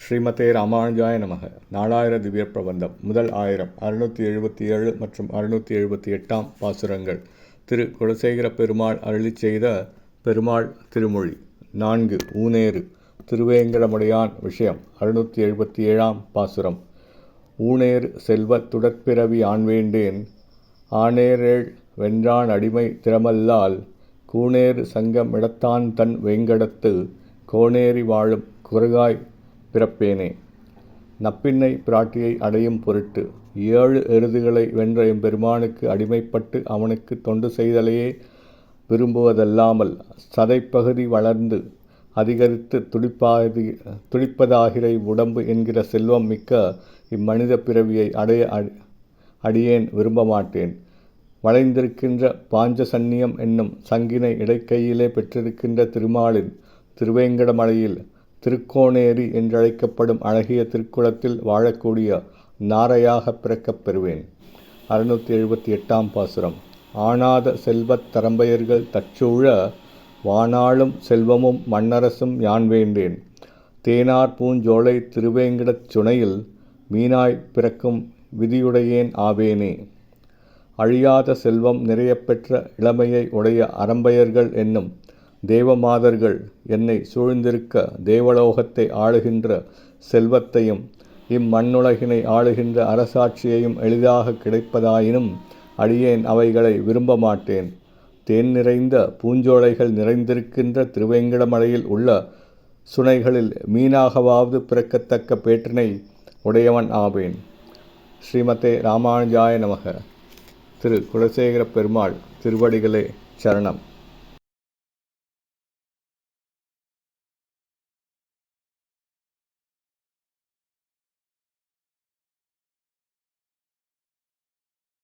ஸ்ரீமதே ராமானுஜாய நமக. நாலாயிர திவ்ய பிரபந்தம் முதல் 1000 677 மற்றும் 678 பாசுரங்கள். திரு குலசேகர பெருமாள் அருளிச் செய்த பெருமாள் திருமொழி. 4 ஊனேறு. திருவேங்கடமுடையான் விஷயம். 677 பாசுரம். ஊனேறு செல்வத் துடற்பிறவி ஆண்வேண்டேன், ஆனேரேழ் வென்றான் அடிமை திறமல்லால், கூனேறு சங்கம் இடத்தான் தன் வேங்கடத்து, கோனேறி வாழும் குறுகாய் பிறப்பேனே. நப்பின்னை பிராட்டியை அடையும் பொருட்டு 7 எருதுகளை வென்ற எம்பெருமானுக்கு அடிமைப்பட்டு அவனுக்கு தொண்டு செய்தலையே விரும்புவதல்லாமல், சதைப்பகுதி வளர்ந்து அதிகரித்து துடிப்பதாகிற உடம்பு என்கிற செல்வம் மிக்க இம்மனித பிறவியை அடைய அடியேன் விரும்ப மாட்டேன். வளைந்திருக்கின்ற பாஞ்சசன்னியம் என்னும் சங்கினை இடைக்கையிலே பெற்றிருக்கின்ற திருமாலின் திருவேங்கடமலையில் திருக்கோணேரி என்றழைக்கப்படும் அழகிய திருக்குளத்தில் வாழக்கூடிய நாரையாக பிறக்கப் பெறுவேன். 678 பாசுரம். ஆனாத செல்வத் தரம்பயர்கள் தச்சூழ, வானாளும் செல்வமும் மண்ணரசும் யான் வேண்டேன், தேனார் பூஞ்சோலை திருவேங்கடச் சுனையில் மீனாய் பிறக்கும் விதியுடையேன் ஆவேனே. அழியாத செல்வம் நிறையப் பெற்ற இளமையை உடைய அரம்பயர்கள் என்னும் தேவமாதர்கள் என்னை சூழ்ந்திருக்க, தேவலோகத்தை ஆளுகின்ற செல்வத்தையும் இம்மண்ணுலகினை ஆளுகின்ற அரசாட்சியையும் எளிதாக கிடைப்பதாயினும் அடியேன் அவைகளை விரும்ப மாட்டேன். தேன் நிறைந்த பூஞ்சோலைகள் நிறைந்திருக்கின்ற திருவேங்கடமலையில் உள்ள சுனைகளில் மீனாகவாவது பிறக்கத்தக்க பேற்றினை உடையவன் ஆவேன். ஸ்ரீமதே ராமானுஜாய நமக. திரு குலசேகர பெருமாள் திருவடிகளே சரணம்.